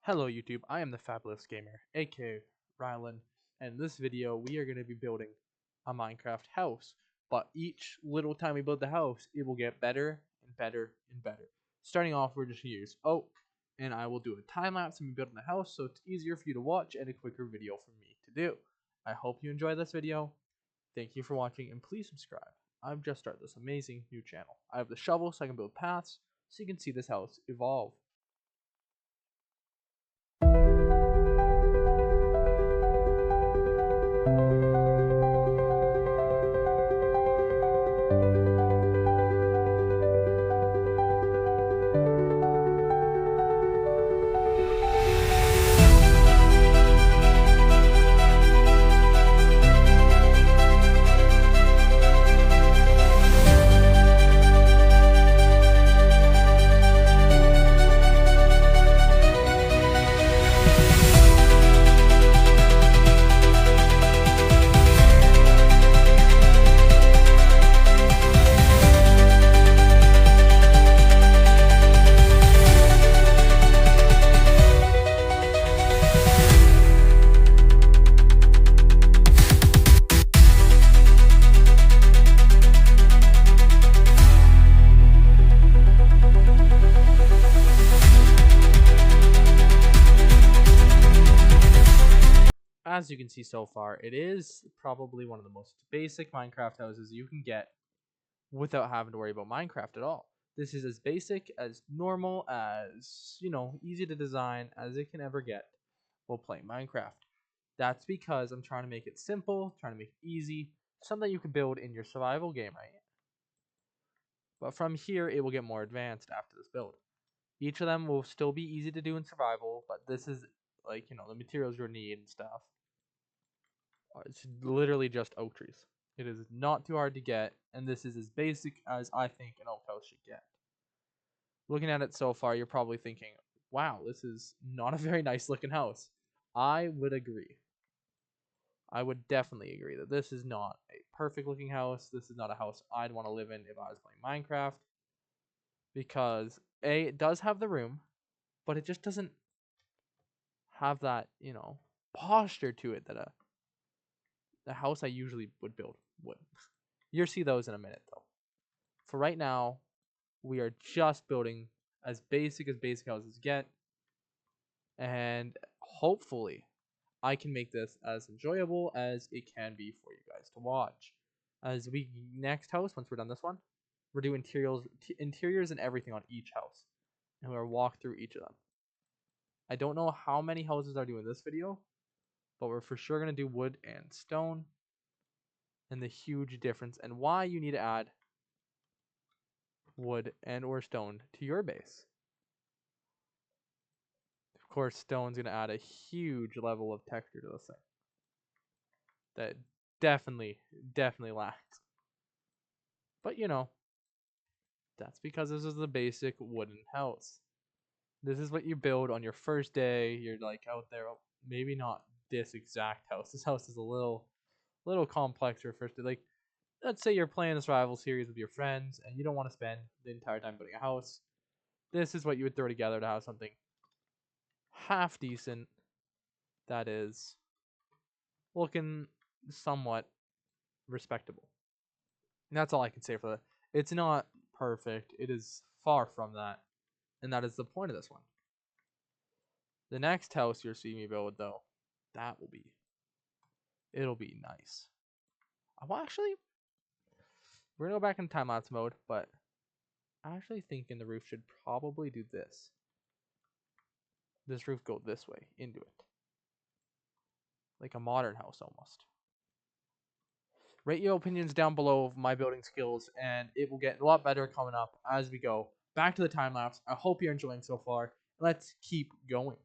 Hello YouTube, I am the Fabulous Gamer, aka Rylan, and in this video we are going to be building a Minecraft house. But each little time we build the house, it will get better and better and better. Starting off, we're just going to use oak, and I will do a time lapse of me building the house so it's easier for you to watch and a quicker video for me to do. I hope you enjoy this video. Thank you for watching, and please subscribe. I've just started this amazing new channel. I have the shovel so I can build paths, so you can see this house evolve. As you can see so far, it is probably one of the most basic Minecraft houses you can get without having to worry about Minecraft at all. This is as basic, as normal, as, easy to design as it can ever get while playing Minecraft. That's because I'm trying to make it simple, trying to make it easy, something you can build in your survival game, right? But from here, it will get more advanced after this build. Each of them will still be easy to do in survival, but this is, the materials you'll need and stuff. It's literally just oak trees. It is not too hard to get, and this is as basic as I think an oak house should get. Looking at it so far, you're probably thinking, wow, this is not a very nice looking house. I would agree. I would definitely agree that this is not a perfect looking house. This is not a house I'd want to live in if I was playing Minecraft. Because, A, it does have the room, but it just doesn't have that, posture to it that the house I usually would build would. You'll see those in a minute, though. For right now, we are just building as basic houses get, and hopefully, I can make this as enjoyable as it can be for you guys to watch. As we next house, once we're done this one, we're doing interiors and everything on each house, and we'll walk through each of them. I don't know how many houses are doing this video, but we're for sure going to do wood and stone, and the huge difference and why you need to add wood and or stone to your base. Of course, stone's going to add a huge level of texture to this thing that definitely lacks. But that's because this is the basic wooden house. This is what you build on your first day. You're like out there, maybe not this exact house. This house is a little complex for first day. Like, let's say you're playing a survival series with your friends and you don't want to spend the entire time building a house. This is what you would throw together to have something half decent that is looking somewhat respectable. And that's all I can say for that. It's not perfect. It is far from that. And that is the point of this one. The next house you'll see me build, though, it'll be nice. We're gonna go back in time-lapse mode, but I'm actually thinking the roof should probably do this. This roof go this way into it, like a modern house almost. Rate your opinions down below of my building skills, and it will get a lot better coming up as we go back to the time lapse. I hope you're enjoying so far. Let's keep going.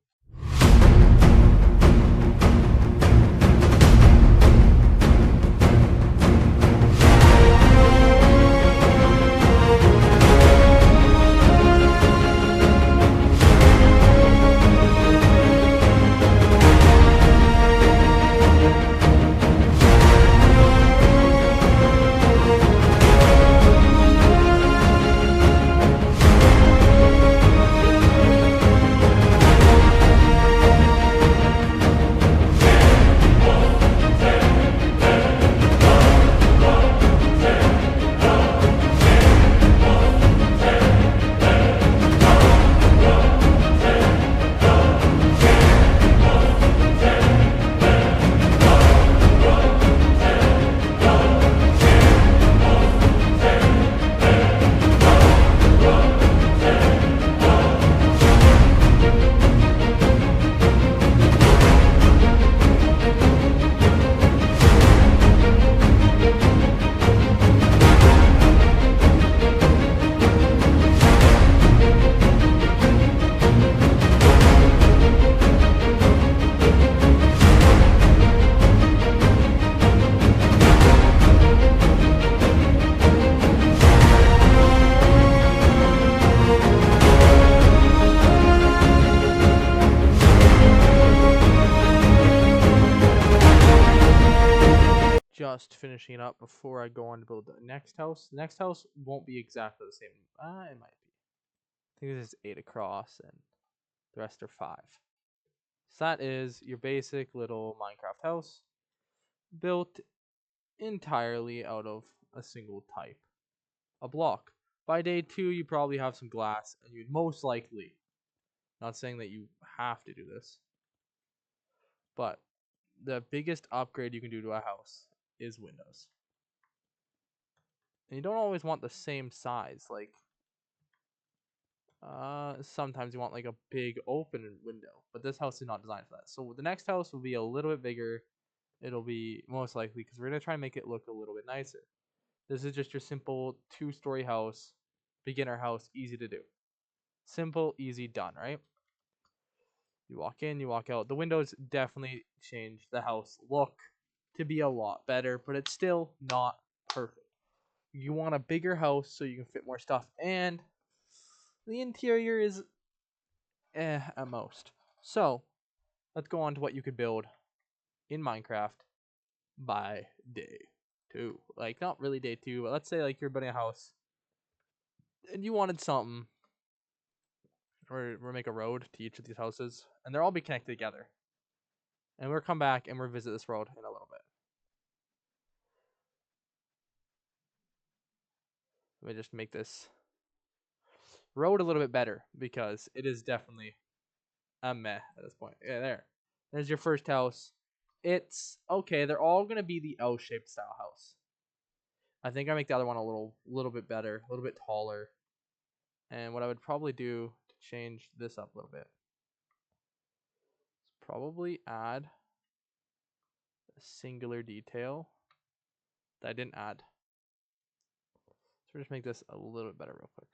just finishing it up before I go on to build the next house. The next house won't be exactly the same. It might be. I think this is 8 across and the rest are 5. So that is your basic little Minecraft house built entirely out of a single type, a block. By day 2, you probably have some glass, and you'd most likely, not saying that you have to do this, but the biggest upgrade you can do to a house is windows. And you don't always want the same size. Like, sometimes you want like a big open window, but this house is not designed for that. So the next house will be a little bit bigger. It'll be most likely because we're gonna try and make it look a little bit nicer. This is just your simple 2-story house, beginner house, easy to do. Simple, easy, done, right? You walk in, you walk out. The windows definitely change the house look to be a lot better, but it's still not perfect. You want a bigger house so you can fit more stuff, and the interior is at most. So let's go on to what you could build in Minecraft by day 2. Like, not really day 2, but let's say like you're building a house and you wanted something, or we'll make a road to each of these houses, and they'll all be connected together. And we'll come back and we'll visit this road in a little bit. Let me just make this road a little bit better because it is definitely a meh at this point. Yeah, there's your first house. It's okay. They're all gonna be the L-shaped style house. I think I make the other one a little bit better, a little bit taller. And what I would probably do to change this up a little bit is probably add a singular detail that I didn't add. So we'll just make this a little bit better real quick.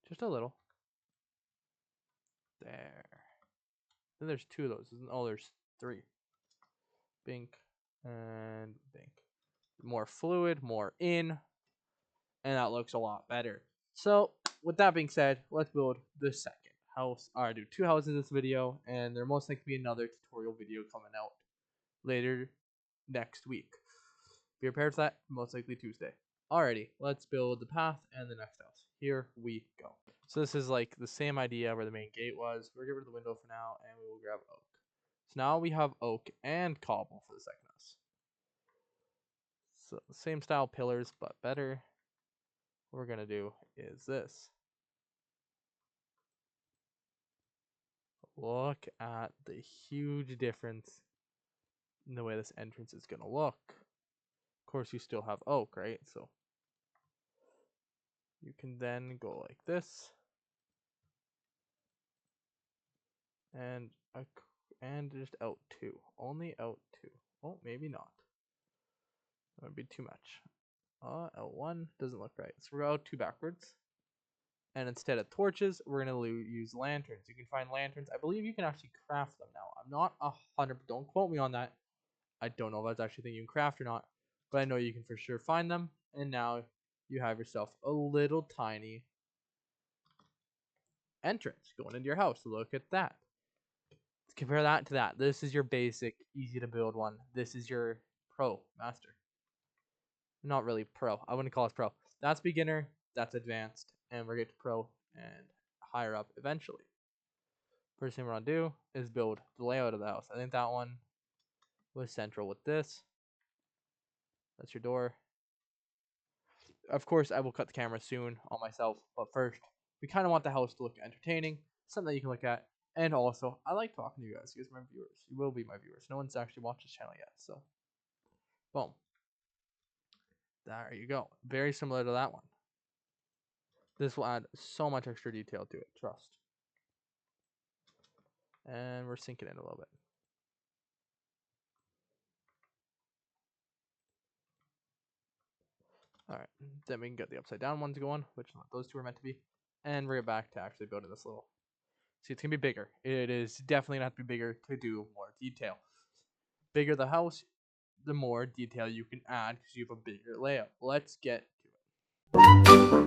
Just a little. There. Then there's 2 of those. Oh, there's 3. Bink and bink. More fluid, more in, and that looks a lot better. So with that being said, let's build the second house. I do 2 houses in this video, and there most likely be another tutorial video coming out later next week. Be prepared for that, most likely Tuesday. Alrighty, let's build the path and the next house. Here we go. So this is like the same idea where the main gate was. We'll get rid of the window for now, and we will grab oak. So now we have oak and cobble for the second house. So same style pillars, but better. What we're gonna do is this. Look at the huge difference in the way this entrance is gonna look. Of course, you still have oak, right? So you can then go like this, and just out 2. Only out 2. Oh, maybe not. That would be too much. Out 1 doesn't look right. So we're going to go 2 backwards. And instead of torches, we're going to use lanterns. You can find lanterns. I believe you can actually craft them now. I'm not 100%. Don't quote me on that. I don't know if that's actually a thing you can craft or not. But I know you can for sure find them. And now you have yourself a little tiny entrance going into your house. Look at that. Let's compare that to that. This is your basic, easy to build one. This is your pro, master. Not really pro. I wouldn't call it pro. That's beginner. That's advanced. And we're going to pro and higher up eventually. First thing we're going to do is build the layout of the house. I think that one was central with this. That's your door. Of course, I will cut the camera soon on myself. But first, we kind of want the house to look entertaining. Something that you can look at. And also, I like talking to you guys. You guys are my viewers. You will be my viewers. No one's actually watched this channel yet. So, boom. There you go. Very similar to that one. This will add so much extra detail to it. Trust. And we're sinking in a little bit. Alright. Then we can get the upside down ones going, which those 2 are meant to be. And we're back to actually building this little. See, it's going to be bigger. It is definitely going to have to be bigger to do more detail. Bigger the house, the more detail you can add because you have a bigger layout. Let's get to it.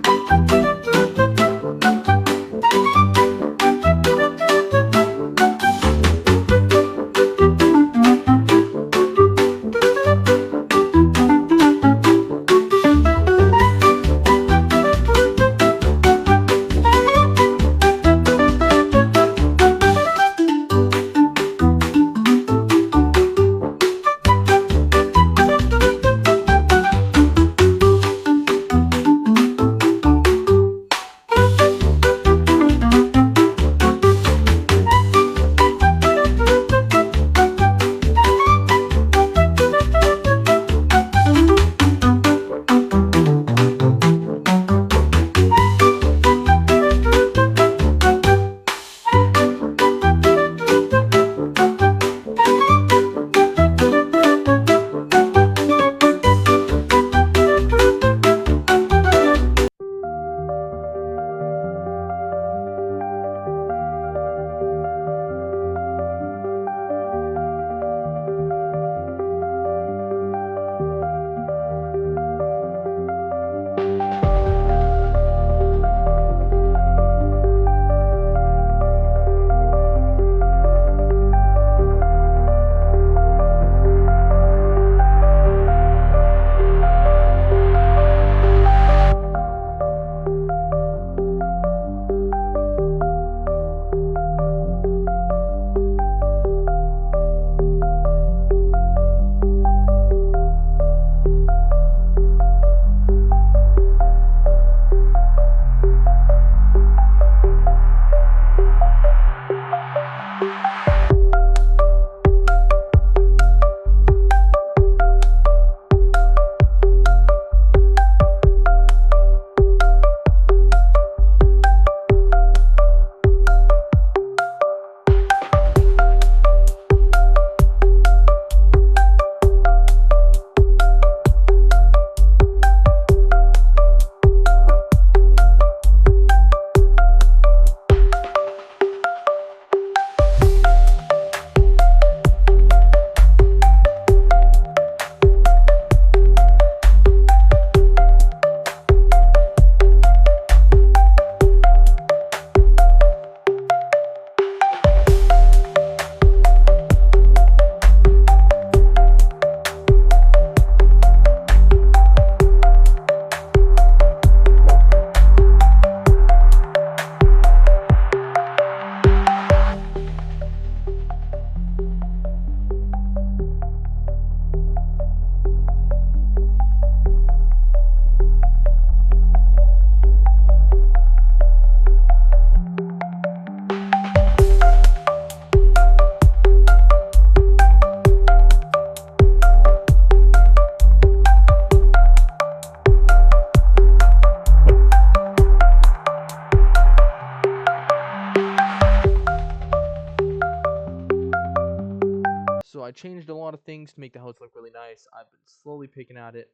I changed a lot of things to make the house look really nice. I've been slowly picking at it.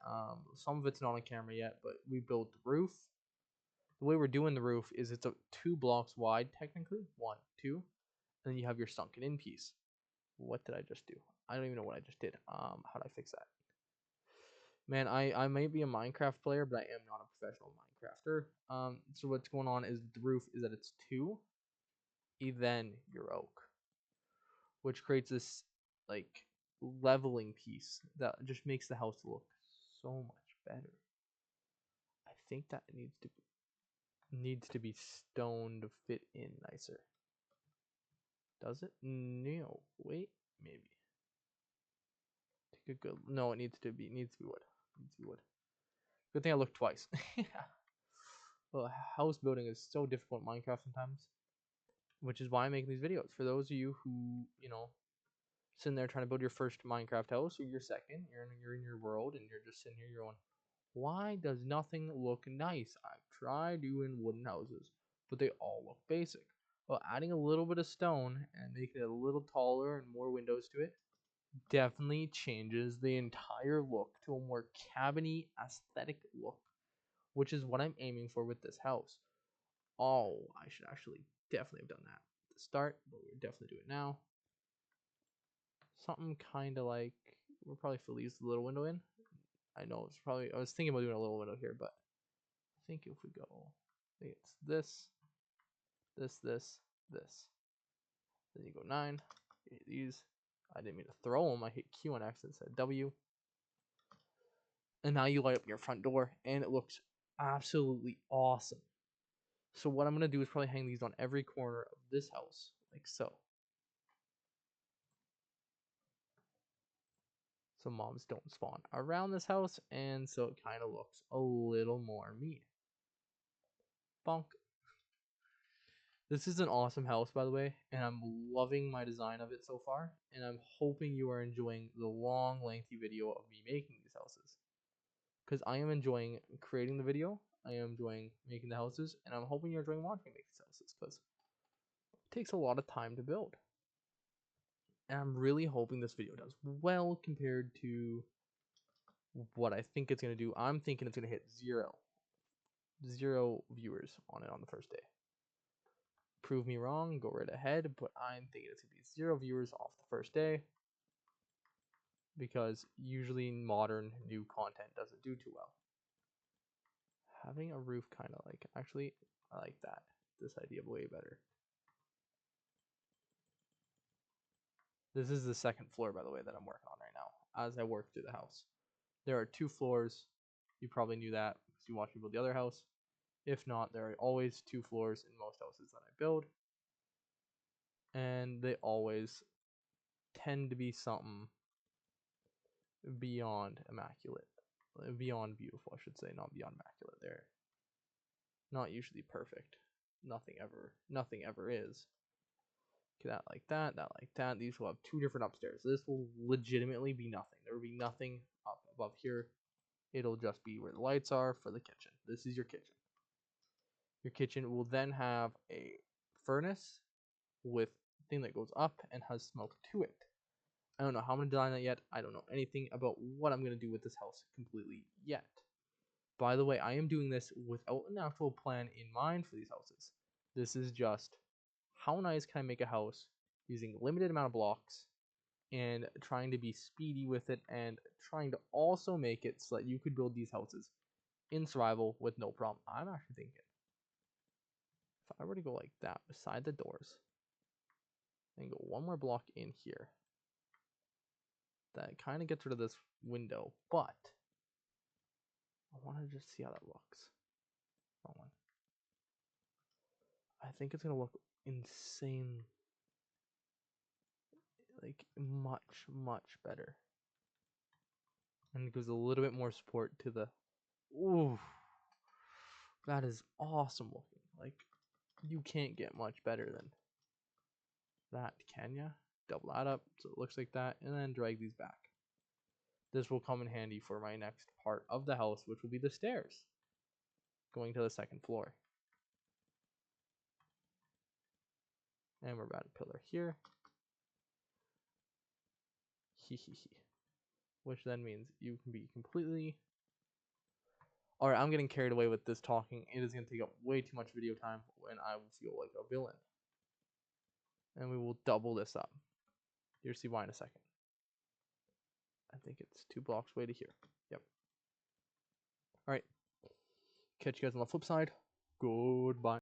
Some of it's not on camera yet, but we built the roof. The way we're doing the roof is it's 2 blocks wide technically, 1, 2, and then you have your sunken in piece. What did I just do? I don't even know what I just did. How did I fix that? Man, I might be a Minecraft player, but I am not a professional Minecrafter. So what's going on is the roof is that it's 2, and then your oak, which creates this like leveling piece that just makes the house look so much better. I think that needs to be stone to fit in nicer. Does it? No. Wait, maybe. Take a good. No, it needs to be wood. It needs to be wood. Good thing I looked twice. Well, house building is so difficult in Minecraft sometimes, which is why I'm making these videos. For those of you who, sitting there trying to build your first Minecraft house or your second, you're in your world and you're just sitting here, you're going, why does nothing look nice? I've tried doing wooden houses, but they all look basic. Well, adding a little bit of stone and making it a little taller and more windows to it definitely changes the entire look to a more cabiny aesthetic look, which is what I'm aiming for with this house. Oh, I should actually definitely have done that at the start, but we'll definitely do it now. Something kind of like, we'll probably fill these little window in. I know it's probably, I was thinking about doing a little window here, but I think if we go, I think it's this, this. Then you go 9, you hit these. I didn't mean to throw them, I hit Q on accident, said W. And now you light up your front door, and it looks absolutely awesome. So what I'm going to do is probably hang these on every corner of this house, like so. So mobs don't spawn around this house, and so it kind of looks a little more me. Bonk. This is an awesome house, by the way, and I'm loving my design of it so far, and I'm hoping you are enjoying the long, lengthy video of me making these houses. Because I am enjoying creating the video, I am enjoying making the houses, and I'm hoping you're enjoying watching me make these houses, because it takes a lot of time to build. And I'm really hoping this video does well compared to what I think it's going to do. I'm thinking it's going to hit zero viewers on it on the first day. Prove me wrong, go right ahead, but I'm thinking it's going to be 0 viewers off the first day, because usually modern new content doesn't do too well. Having a roof kind of like, actually, I like that. This idea way better. This is the second floor, by the way, that I'm working on right now as I work through the house. There are 2 floors. You probably knew that because you watched me build the other house. If not, there are always 2 floors in most houses that I build. And they always tend to be something beyond immaculate. Beyond beautiful, I should say, not beyond immaculate. They're not usually perfect. Nothing ever is. Okay, that like that, that like that. These will have 2 different upstairs. This will legitimately be nothing. There will be nothing up above here. It'll just be where the lights are for the kitchen. This is your kitchen. Your kitchen will then have a furnace with a thing that goes up and has smoke to it. I don't know how I'm going to design that yet. I don't know anything about what I'm going to do with this house completely yet. By the way, I am doing this without an actual plan in mind for these houses. This is just, how nice can I make a house using limited amount of blocks and trying to be speedy with it, and trying to also make it so that you could build these houses in survival with no problem. I'm actually thinking, if I were to go like that beside the doors and go 1 more block in here, that kind of gets rid of this window, but I want to just see how that looks. Wrong one. I think it's going to look insane, like much better. And it gives a little bit more support to the, ooh, that is awesome looking. Like, you can't get much better than that, can ya? Double that up so it looks like that, and then drag these back. This will come in handy for my next part of the house, which will be the stairs going to the 2nd floor. And we're about a pillar here. which then means you can be completely. Alright, I'm getting carried away with this talking. It is going to take up way too much video time when I will feel like a villain. And we will double this up. You'll see why in a second. I think it's 2 blocks away to here. Yep. Alright. Catch you guys on the flip side. Goodbye.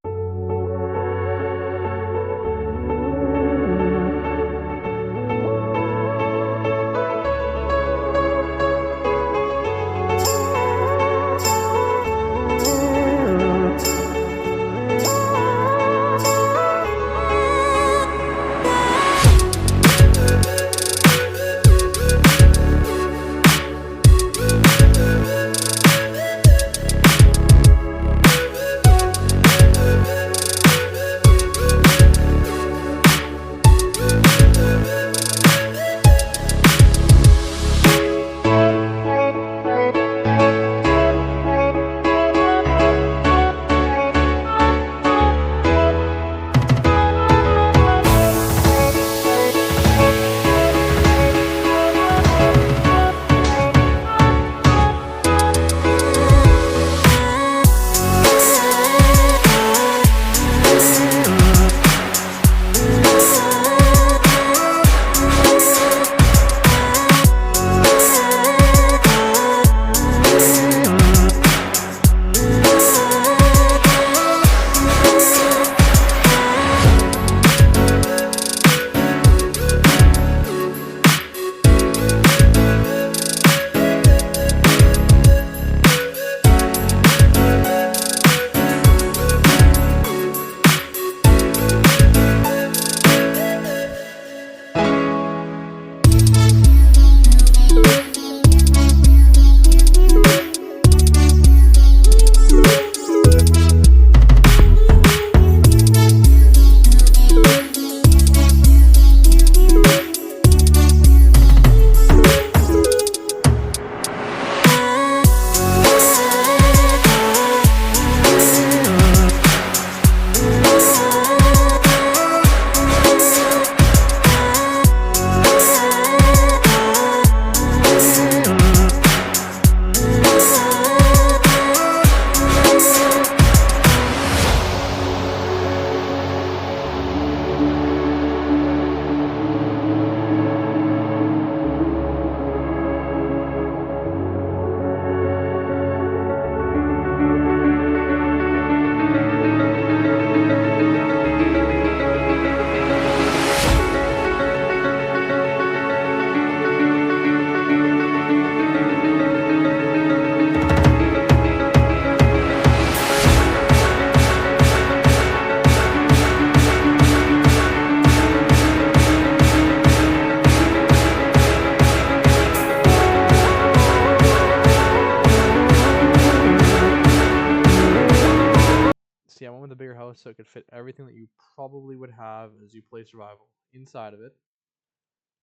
See, I went with a bigger house so it could fit everything that you probably would have as you play survival inside of it.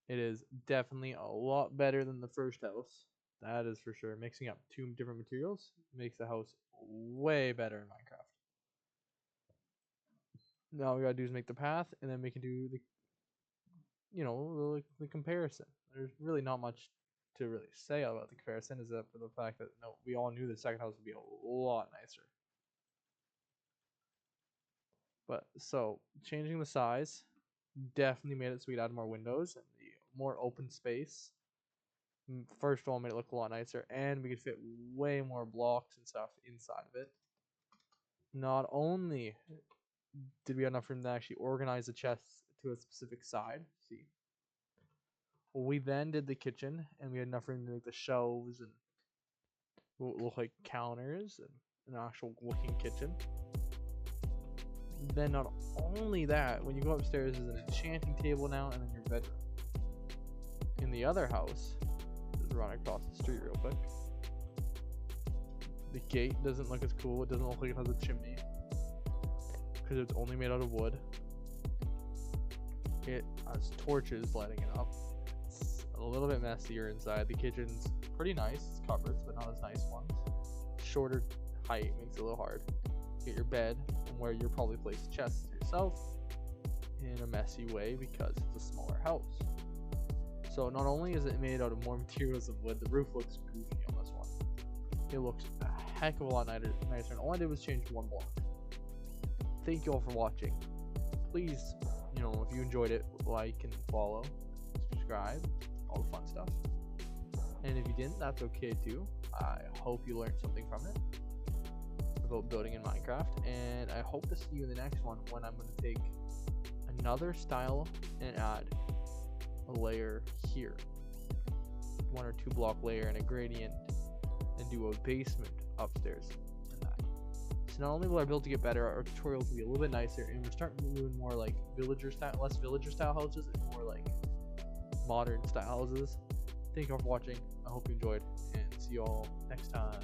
It is definitely a lot better than the first house. That is for sure. Mixing up 2 different materials makes the house way better in Minecraft. Now all we gotta do is make the path, and then we can do the, the comparison. There's really not much to really say about the comparison, is that for the fact that we all knew the second house would be a lot nicer. But so changing the size definitely made it so we'd add more windows and the more open space. First of all, made it look a lot nicer, and we could fit way more blocks and stuff inside of it. Not only did we have enough room to actually organize the chests to a specific side, see, we then did the kitchen, and we had enough room to make the shelves and look like counters and an actual looking kitchen. Then not only that, when you go upstairs, there's an enchanting table now, and then your bedroom. In the other house, just run across the street real quick. The gate doesn't look as cool. It doesn't look like it has a chimney because it's only made out of wood. It has torches lighting it up. It's a little bit messier inside. The kitchen's pretty nice. It's cupboards, but not as nice ones. Shorter height makes it a little hard. Get your bed and where you'll probably place the chests yourself in a messy way because it's a smaller house. So not only is it made out of more materials of wood, the roof looks goofy on this one. It looks a heck of a lot nicer, and all I did was change one block. Thank you all for watching. Please, you know, if you enjoyed it, like and follow, subscribe, all the fun stuff. And if you didn't, that's okay too. I hope you learned something from it about building in Minecraft, and I hope to see you in the next one when I'm going to take another style and add a layer here, 1 or 2 block layer and a gradient, and do a basement upstairs and that. So not only will our build get better, our tutorials will be a little bit nicer, and we're starting doing more like villager style, less villager style houses and more like modern style houses. Thank you all for watching. I hope you enjoyed, and see you all next time.